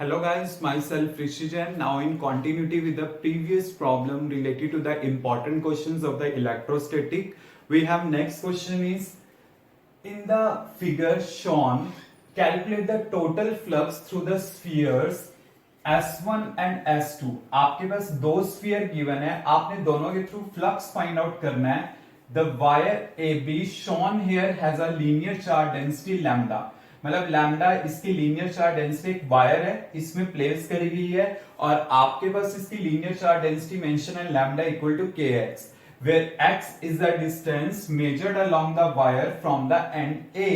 Hello guys, myself Rishi Jain. Now in continuity with the previous problem related to the important questions of the electrostatic, we have next question is in the figure shown, calculate the total flux through the spheres S1 and S2. आपके पास दो sphere given है, आपने दोनों के through flux find out करना है. The wire AB shown here has a linear charge density lambda. मतलब lambda इसकी लीनियर चार्ज डेंसिटी एक वायर है, इसमें प्लेस करी गई है और आपके पास इसकी लीनियर चार्ज डेंसिटी मेंशन है lambda equal to kx, where x is the distance measured along the wire from the end A.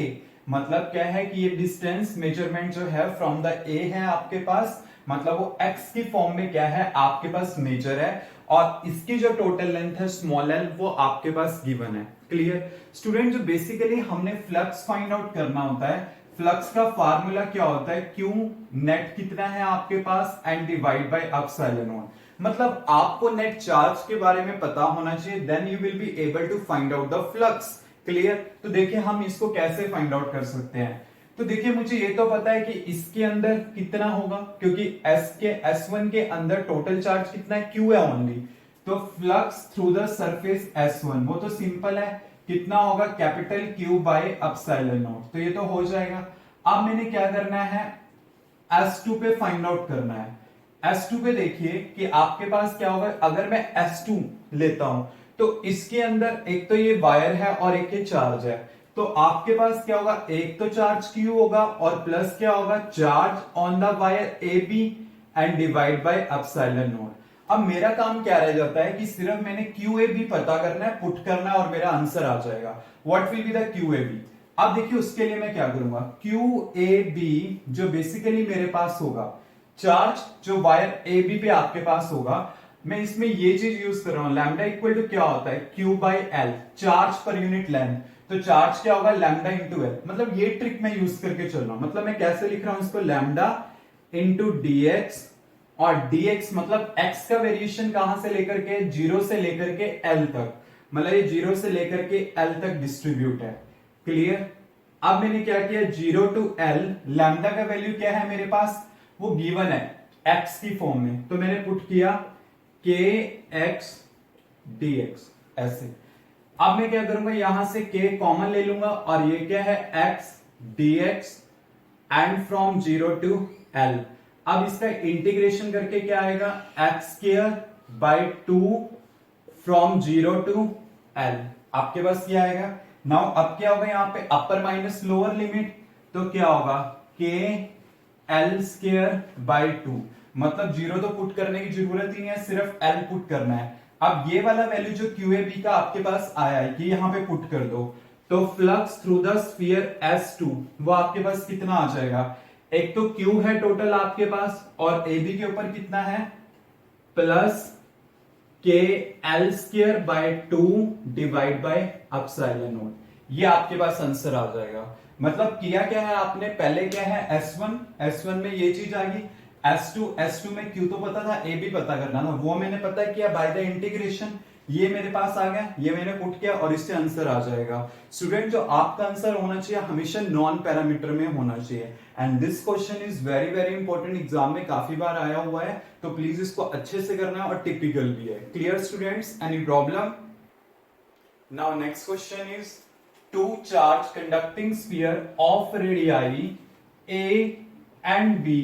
मतलब क्या है कि ये डिस्टेंस मेजरमेंट जो है फ्रॉम द A है आपके पास, मतलब वो x की फॉर्म में क्या है आपके पास मेजर है और इसकी जो टोटल लेंथ है स्मॉल l वो आपके पास गिवन है. Clear student? जो बेसिकली हमने फ्लक्स फाइंड आउट करना होता है, फ्लक्स का फार्मूला क्या होता है, Q नेट कितना है आपके पास and divide by epsilon naught. मतलब आपको नेट चार्ज के बारे में पता होना चाहिए, then you will be able to find out the flux. Clear? तो देखिए हम इसको कैसे फाइंड आउट कर सकते हैं. तो देखिए मुझे ये तो पता है कि इसके अंदर कितना होगा, क्योंकि S1 के अंदर टोटल चार्ज कितना है, Q है ओनली. तो flux through the surface S1 वो तो सिंपल है, कितना होगा capital Q bye epsilon not. तो ये तो हो जाएगा. अब मैंने क्या करना है, S2 पे फाइंड आउट करना है. S2 पे देखिए कि आपके पास क्या होगा, अगर मैं S2 लेता हूं तो इसके अंदर एक तो ये वायर है और एक ये चार्ज है. तो आपके पास क्या होगा, एक तो चार्ज Q होगा और प्लस क्या होगा charge on the wire AB and divide by epsilon not. अब मेरा काम क्या रह जाता है कि सिर्फ मैंने QAB पता करना है, पुट करना है और मेरा आंसर आ जाएगा. What will be the QAB. अब देखिए उसके लिए मैं क्या करूंगा, QAB जो बेसिकली मेरे पास होगा, चार्ज जो वायर AB पे आपके पास होगा, मैं इसमें ये चीज यूज कर रहा हूं, लैम्डा इक्वल टू क्या होता है Q by L, charge per unit length. तो चार्ज क्या होगा लैम्डा इंटू L. मतलब ये ट्रिक मैं यूज करके चल रहा हूं. मतलब मैं कैसे लिख रहा हूं इसको, लैम्डा इंटू dx और dx मतलब x का वेरिएशन कहां से लेकर के, 0 से लेकर के L तक, मतलब ये 0 से लेकर के L तक डिस्ट्रीब्यूट है. क्लियर? अब मैंने क्या किया, 0 टू L, लैम्डा का वैल्यू क्या है मेरे पास, वो गिवन है x की फॉर्म में. तो मैंने पुट किया kx dx ऐसे. अब मैं क्या करूंगा, यहां से k कॉमन ले लूंगा और ये क्या है x dx and from 0 to L. अब इसका इंटीग्रेशन करके क्या आएगा, एक्स स्क्वायर बाय 2 फ्रॉम 0 टू L. आपके पास क्या आएगा. नाउ अब क्या होगा यहाँ पे अपर माइनस लोअर लिमिट, तो क्या होगा k L स्क्वायर बाय 2. मतलब 0 तो पुट करने की जरूरत ही नहीं है, सिर्फ L पुट करना है. अब ये वाला वैल्यू जो QAB का आपके पास आया है ये यहां पे पुट कर दो. तो flux through the sphere S2 वो आपके पास कितना आ जाएगा, एक तो Q है टोटल आपके पास और AB के ऊपर कितना है plus k L square by 2 divide by epsilon not. ये आपके पास आंसर आ जाएगा. मतलब किया क्या है आपने, पहले क्या है S1 में ये चीज आ गई, S2 में Q तो पता था, AB पता करना था, वो मैंने पता किया बाय द इंटीग्रेशन. ये मेरे पास आ गया, ये मैंने पुट किया और इससे आंसर आ जाएगा. स्टूडेंट जो आपका आंसर होना चाहिए हमेशा नॉन पैरामीटर में होना चाहिए. And this question is very very important, exam में काफी बार आया हुआ है, तो प्लीज इसको अच्छे से करना है और टिपिकल भी है. Clear students? Any problem? Now next question is two charge conducting sphere of radii A and B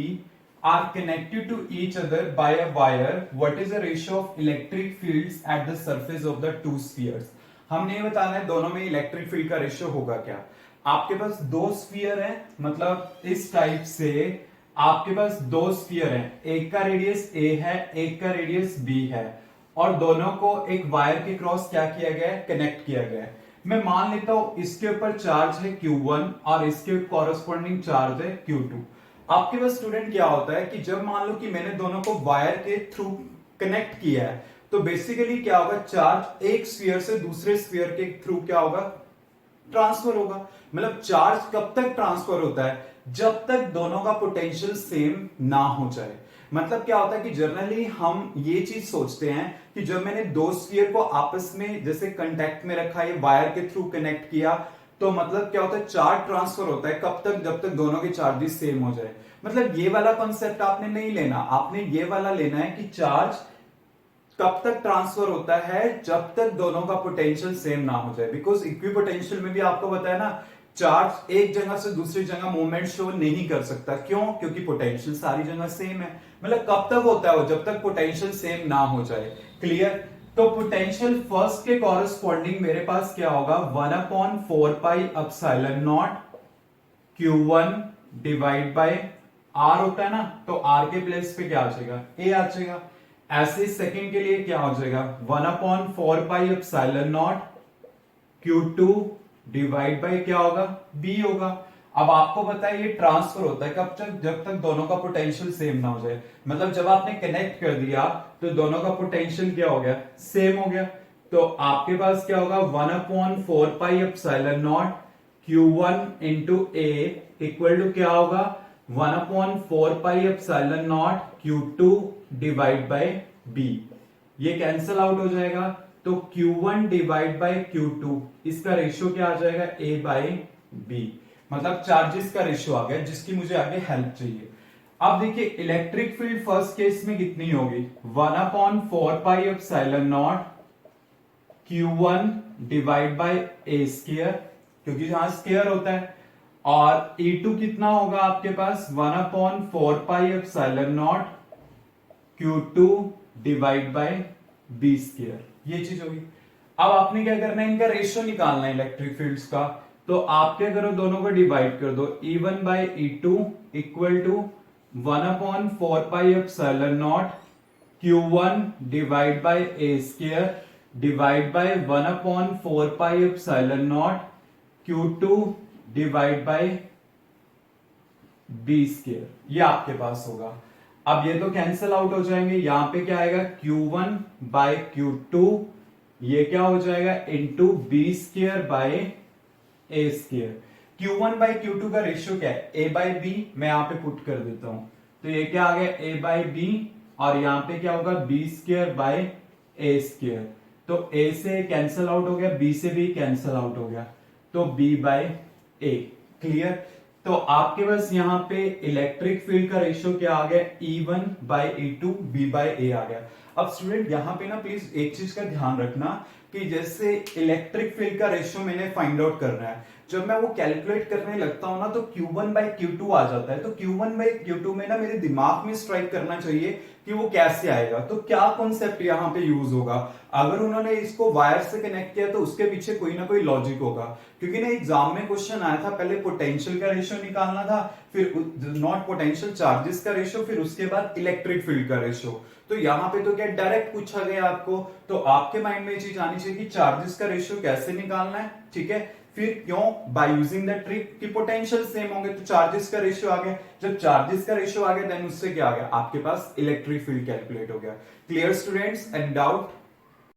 are connected to each other by a wire. What is the ratio of electric fields at the surface of the two spheres? हमने ये बताना है दोनों में electric field का ratio होगा क्या. आपके पास दो स्फीयर है, मतलब इस टाइप से आपके पास दो स्फीयर है, एक का रेडियस A है एक का रेडियस B है और दोनों को एक वायर के क्रॉस क्या किया गया है, कनेक्ट किया गया है. मैं मान लेता हूं इसके ऊपर चार्ज है Q1 और इसके कॉरेस्पॉन्डिंग चार्ज है Q2. आपके पास स्टूडेंट क्या होता है कि जब मान लो कि मैंने दोनों को वायर के थ्रू कनेक्ट किया है, तो बेसिकली क्या होगा, चार्ज एक स्फीयर से दूसरे स्फीयर के थ्रू क्या होगा, ट्रांसफर होगा. मतलब चार्ज कब तक ट्रांसफर होता है, जब तक दोनों का पोटेंशियल सेम ना हो जाए. मतलब क्या होता है कि जनरली हम ये चीज सोचते हैं कि जब मैंने दो स्फीयर को आपस में जैसे कांटेक्ट में रखा, ये वायर के थ्रू कनेक्ट किया, तो मतलब क्या होता है चार्ज ट्रांसफर होता है कब तक, जब तक दोनों के चार्जेस सेम हो जाए. मतलब ये वाला कॉन्सेप्ट आपने नहीं लेना, आपने ये वाला लेना है कि चार्ज कब तक ट्रांसफर होता है, जब तक दोनों का पोटेंशियल सेम ना हो जाए। बिकॉज इक्विपोटेंशियल में भी आपको बताया ना, चार्ज एक जगह से दूसरी जगह मूवमेंट शो नहीं कर सकता। क्यों? क्योंकि पोटेंशियल सारी जगह सेम है। मतलब कब तक होता है वो? जब तक पोटेंशियल सेम ना हो जाए। क्लियर? तो पोटेंशियल फर्स्ट के कॉरेस्पॉन्डिंग मेरे पास क्या होगा, 1/4 pi epsilon naught Q1 divide bye R होता है ना, तो R के प्लेस पे क्या आ जाएगा, A आ जाएगा। ऐसे सेकंड के लिए क्या हो जाएगा, 1/4 pi epsilon naught Q2 divide bye क्या होगा, B होगा। अब आपको पता है ये ट्रांसफर होता है कब तक, जब तक दोनों का पोटेंशियल सेम ना हो जाए। मतलब जब आपने कनेक्ट कर दिया तो दोनों का पोटेंशियल क्या हो गया, सेम हो गया। तो आपके पास क्या होगा, 1/4 pi epsilon naught Q1 into A equal to क्या होगा, 1/4 pi epsilon naught Q2 divide by B। ये कैंसल आउट हो जाएगा, तो Q1 डिवाइड बाय Q2 इसका रेशियो क्या आ जाएगा, A बाय B। मतलब चार्जेस का रेशियो आ गया, जिसकी मुझे आगे हेल्प चाहिए। अब देखिए इलेक्ट्रिक फील्ड फर्स्ट केस में कितनी होगी, 1/4 pi epsilon naught Q1 divide by A square, क्योंकि यहां स्क्वायर होता है। और E2 कितना होगा आपके पास, 1/4 pi epsilon naught Q2 divide by B square. ये चीज होगी। अब आपने क्या करना है, इनका रेशियो निकालना है इलेक्ट्रिक फील्ड्स का। तो आप क्या करो, दोनों को डिवाइड कर दो, E1 by E2 equal to 1/4 pi epsilon naught Q1 divide by A square divide by 1/4 pi epsilon naught Q2 divide by B square. ये आपके पास होगा। अब ये तो कैंसल आउट हो जाएंगे, यहां पे क्या आएगा, Q1 बाय Q2, ये क्या हो जाएगा, into B square by A square. Q1 by Q2 का रेशियो क्या है, A बाय B। मैं यहां पे पुट कर देता हूं, तो ये क्या आ गया, A बाय B, और यहां पे क्या होगा, B square by A square. तो A से कैंसल आउट हो गया, B से भी कैंसल आउट हो गया, तो B बाय A। क्लियर? तो आपके पास यहां पे इलेक्ट्रिक फील्ड का रेशियो क्या आ गया, E1 by E2 B by A आ गया। अब स्टूडेंट यहां पे ना प्लीज एक चीज का ध्यान रखना कि जैसे इलेक्ट्रिक फील्ड का रेशियो मैंने फाइंड आउट करना है, जब मैं वो कैलकुलेट करने लगता हूं ना तो Q1 बाय Q2 आ जाता है। तो Q1 बाय Q2 में ना मेरे दिमाग में स्ट्राइक करना चाहिए कि वो कैसे आएगा। तो क्या कॉन्सेप्ट यहां पे यूज होगा, अगर उन्होंने इसको वायर से कनेक्ट किया तो उसके पीछे कोई ना कोई लॉजिक होगा। क्योंकि ना एग्जाम में क्वेश्चन आया था, पहले पोटेंशियल का रेशियो निकालना था, फिर नॉट पोटेंशियल चार्जेस का रेशियो, फिर उसके बाद इलेक्ट्रिक फील्ड का रेशियो। तो यहाँ पे तो क्या डायरेक्ट पूछा गया आपको, तो आपके माइंड में ये चीज आनी चाहिए कि चार्जेस का रेशियो कैसे निकालना है। ठीक है, फिर क्यों, बाय यूजिंग द ट्रिक कि पोटेंशियल सेम होंगे तो चार्जेस का रेशियो आ गया। जब चार्जेस का रेशियो आ गया देन उससे क्या आ गया, आपके पास इलेक्ट्रिक फील्ड कैलकुलेट हो गया। Clear students, any doubt?